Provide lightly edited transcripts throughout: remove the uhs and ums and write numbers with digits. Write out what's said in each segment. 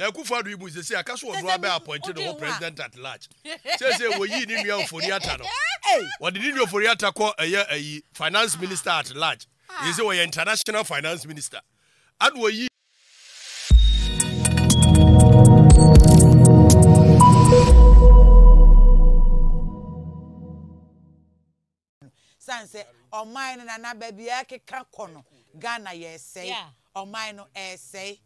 Na Akufo Addo ibu say akaso odo abe appointed the president at large. Say we yi ni nua Oforiata no. What did you Oforiata call a finance minister at large? He say we international finance minister. And we yi Sanse o mine na baby akeka kono Ghana ye say o mine no say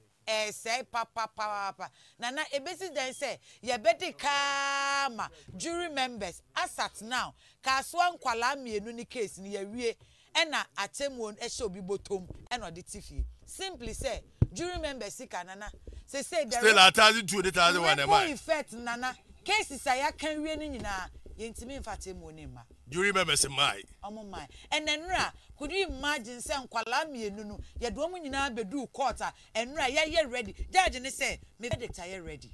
papa nana ebesi den say ye bedi kama jury members asat now kaswa nkwala mienu ni case ni ye wie ena atemwon ehye obi botom ena odi tifi simply say jury members sika nana say there still 1,000 one effect nana cases aya kan wie ni nyina yentimi mfatemwon ni ma jury members my my and then could you imagine say nkwala mienu no ye do mu nyina bedu court and ye ready judge ni say me verdict are ready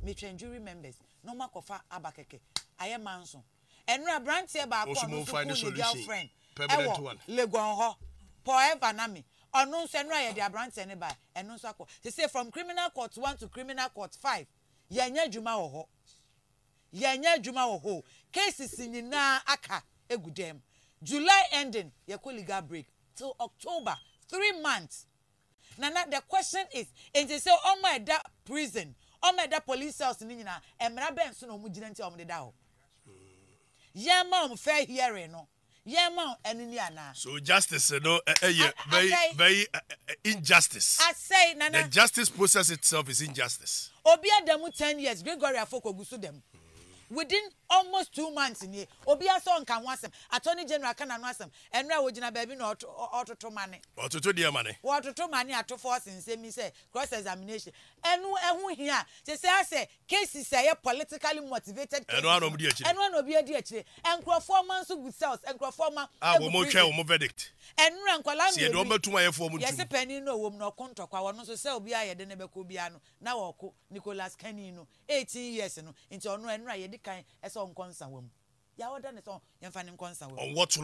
me train jury members no makofa abakeke aye manso and brand here ba ko no girlfriend permanent one legon ho forever na me onu nso no ye dia brand ne ba enu nso akọ they say from criminal court 1 to criminal court 5 ye nya djuma wo ho ye nya djuma wo ho cases nyina aka egudem July ending ye legal break till October 3 months. Nana the question is and they say on my that prison on my that police cells ni nyina emra ben so no mu gina nti o de da ho ye ma fair hearing no ye ma enini ana so justice no very injustice. I say Nana the justice process itself is injustice. Obi adamu 10 years Gregory Afoko gusu dem within almost 2 months in here obia so nka wasem attorney general kana no asem enra wo gina baabi na ototo mane ototo dia mane ototo mane atofo sense mi say cross examination enu ehu hia say cases say politically motivated cases enu anom di akire enu anom bi adi akire enkrofo man so good cells enkrofo man wo mo twa wo mo verdict enra nkwala mi se do matum ayefo mo tum yes penny no wo no kontokwa wono so say obi ayede ne beko bia no na wo ko Nicholas Kenny no 18 years no nti ono enra yedi kan eso nkonsa wam ya woda ne so yemfa ne nkonsa wam on what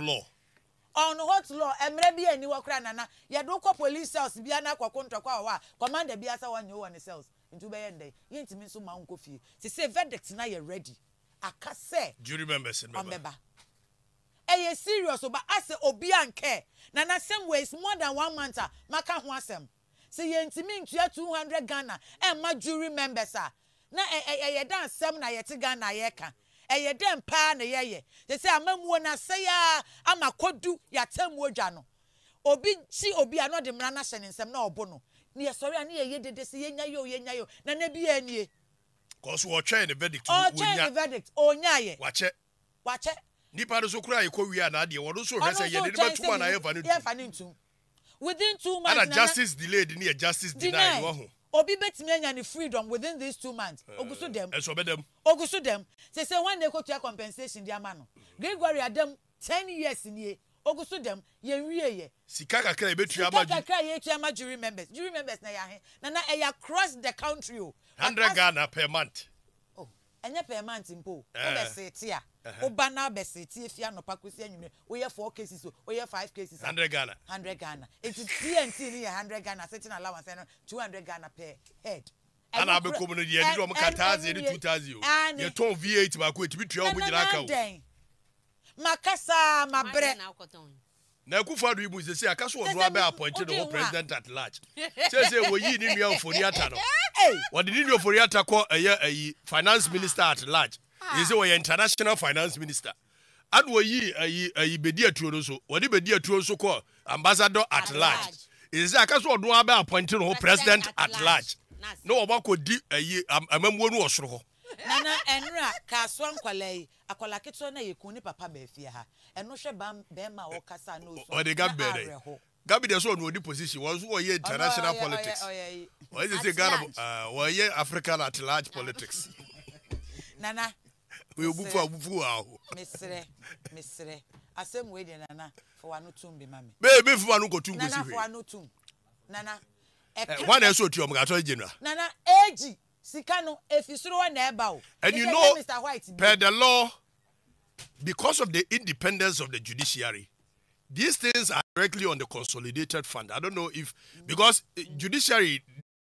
law emre bi ani wakra nana ye do ko police cells bia na kwakontokwa wa commander bia sa wanye wo ne cells nti be yende yentimi so ma nko fie say verdict na ye ready aka say jury members in member eye serious oba ase obi anke nana same way is more than 1 month maka ho asem say yentimi ntua 200 Ghana ma jury members na eye dan asem na yete Ghana ye ka eye den pa na ye say amamuo na say ya amakodu yatam odwa no obi chi obi ano de mra na hye nsem na obo no ne ye sori ani ye dede say yenya yo na na bi anie cause we try the verdict onya ye wache nipa do so kura ye ko wi na de wodo so hwe say ye de betuma na ye fa ne ntum within 2 months and justice delayed near justice denied wo ho obi betimi anya ni freedom within these 2 months ogusu dem say when they go to compensation dia ma no Gregory Adam 10 years ni ogusu dem ye wie ye sika kakra ye tu ama jury members na ya he na e across the country 100 Ghana per month enya per month mpo obesete a oba na obesete efia no pakosi anwune we 4 cases we 5 cases 100 Ghana it's TNT ni 100 Ghana setting allowance 200 Ghana per head ana be komuno ye di o mkataze ni 2000 ye ton V8 ba ko etibi tua obo nyina aka o makasa mabre na Akufo Addo ibu say akaso odo abe appointed the president at large say we yi ni nua Oforiata no what did you Oforiata call a finance minister at large? He say we international finance minister. And we yi bedi atuo so. What the bedi atuo so call ambassador at large. He say akaso odo abe appointed the president at large. No oba ko di amamuo no osoro ho. Nana enra kaswa nkwalai akwala keto na yekun ni papa ba fie ha. Eno hwe be ma wo kasa no so. O de gabere. Gabi de so no di position was wo ye international politics. Why is it Ghana why African at large politics? Nana we obufu aho. Misre asem we de nana for wanu tum bi mami. Be for wanu ko tum go si Nana for wanu tum. Nana one eso tu o ga general. Nana agi sika no efisuro wa na eba o. And you know Mr. White per the law because of the independence of the judiciary these things are directly on the consolidated fund. I don't know if because judiciary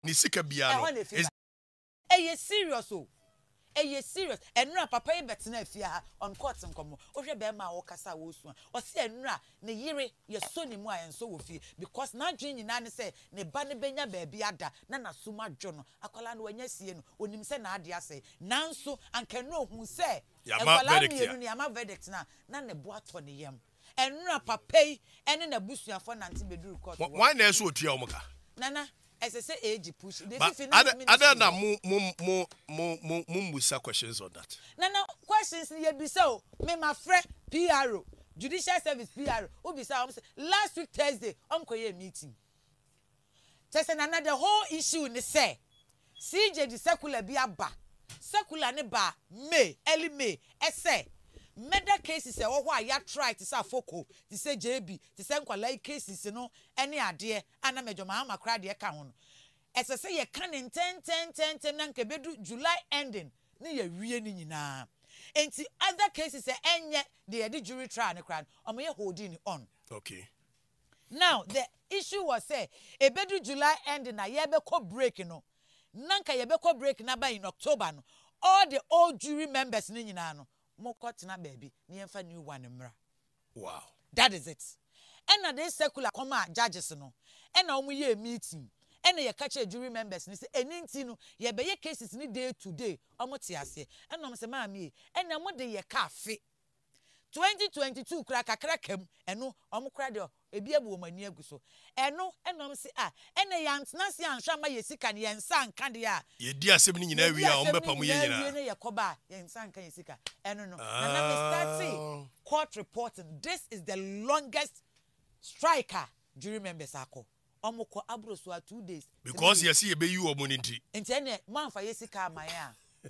ni sika biano is Eye serious o. Eye serious. Enra papa ye betena afia on court nkomo. Ohwe be ma wo kasa wo su. O se enra ne yire ye so ni mu a enso wo fie because na dwen nyina ne se ne ba ne benya ba bia ada na na suma dwo no akwala no wanya sie no onim se na ade ase nanso anka no hu se akwala mienu ne ama verdict na ne bo ato ne yam enra papa yi ene na busuafo nante beduru court. Why na so otua omka Nana as I say age push the other na musa questions on that. Nana questions ye be so me my friend PRO judicial service PRO obisa last week Thursday koye meeting. Tese Nana the whole issue ni say CJ the secular bi aba secular ne ba May early May ese murder cases e wo ya try to say foko to say JB to say nkwala cases no ene ade ana medjoma amakra de ka ho no ese say ye kan 10 na nke bedu July ending ne ye wie ni nyina enti other cases e enye the jury trial ne kran omo ye holding on. Okay, now the issue was say e bedu July ending na ye be ko break no nanka ye be ko break na ba in October no all the old jury members ni nyina no Mokotina baby, near new one mra. Wow. That is it. And they secular come judges no. And now we ye meeting. And ye catch a jury members and say, and ye be ye cases ni day to day. Omotiase. And no say, mammy, and now what ye cafe. 2022 crack him and no omocradio a beer woman near guso. And no say and a yams Nancy and Shama Yesikan yen san candia. Ye dear 7 in every hour, Yakoba yen san Kayesika. And no, and court reporting. This is the longest striker jury members ako. Omoko Abroswa 2 days. Because you see a baby or money. And 10 months for Yesica, my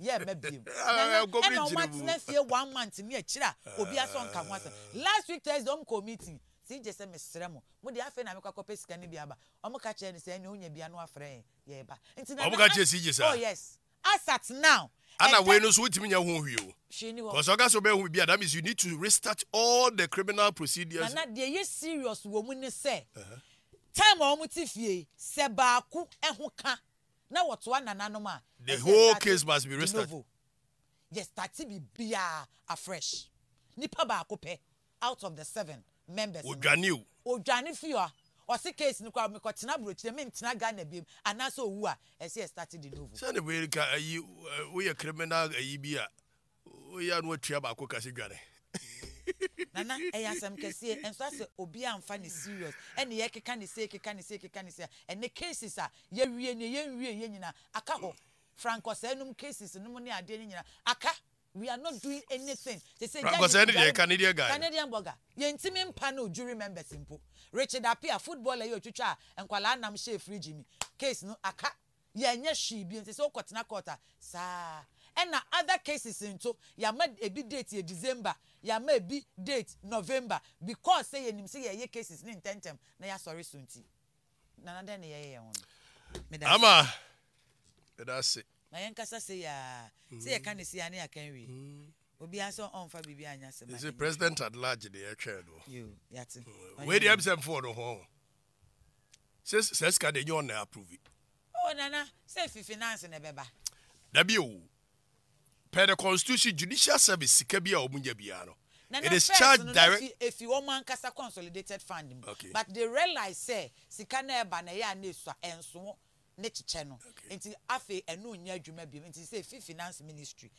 yeah, maybe. And what's next year 1 month in near Chira, Obia son come once. Last week, there's some committee. See, just a Miss Remo. What the affair I make a copy scanning Biaba. Omokache and say, no, you be no friend. Yeah, but oh, yes. As at now, and I will switch me your home view. She knew because August will be that means you need to restart all the criminal procedures. And not the serious woman say. Time omutifie sebaku ehuka. Now what's one ananoma? The whole case must be restarted. Yes, that be bia afresh. Nipa ba kope out of the 7 members. Ojani fiwa. Or see case no kwa me kwatina brochi me ntina Ghana biem anaso owu a ese started the novo. Say we ka we a criminal bia. We ya no atua ba ko kase dwane. Nana eyasem kese enso ase obi amfa ne serious ene ye keka ne say and the cases are ye wie ye nyina aka ho Franco senum cases no ne ade nyina aka we are not doing anything. They say Franco senum Canadian guy Canadian burger ye ntimi mpa no jury members impo Richard Apia footballer ye otwitwa enkwala nam she fridge mi case no aka ye nya hwi bi nti say okotena quarter sa and other cases into ya made a big date in December, ya may be date November because say him say ye cases in tentem na ya sorry sunti. Nana den ye on. Ama that's it. Na yankasa say ya say can see ani akan wi. Obi anso on fa bibi anya se. Is the president at large the chair do? You yati. Where the absent for the home. Says can they on approve it. Oh Nana, say finance na beba. Dabio. Per the Constitution, Judicial Service, Sikabia or Munjabiano. It is charged direct. If you want Kasa consolidated funding, okay. But they realize, say, Sikana Banaya Nisa and so next channel. Until Afe and no near Jumabi, until say Finance Ministry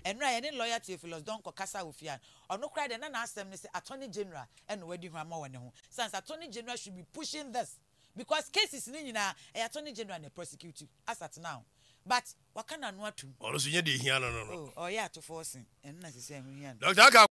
and Ryan lawyer to Philos don't Kasa Ufian or no cry and ask them, say Attorney General and wedding Ramo and home. Since Attorney General should be pushing this because cases in Attorney General and prosecutor as at now. But what can I know to? Also, you did here, no. Oh, yeah, to forcing and necessary. Doctor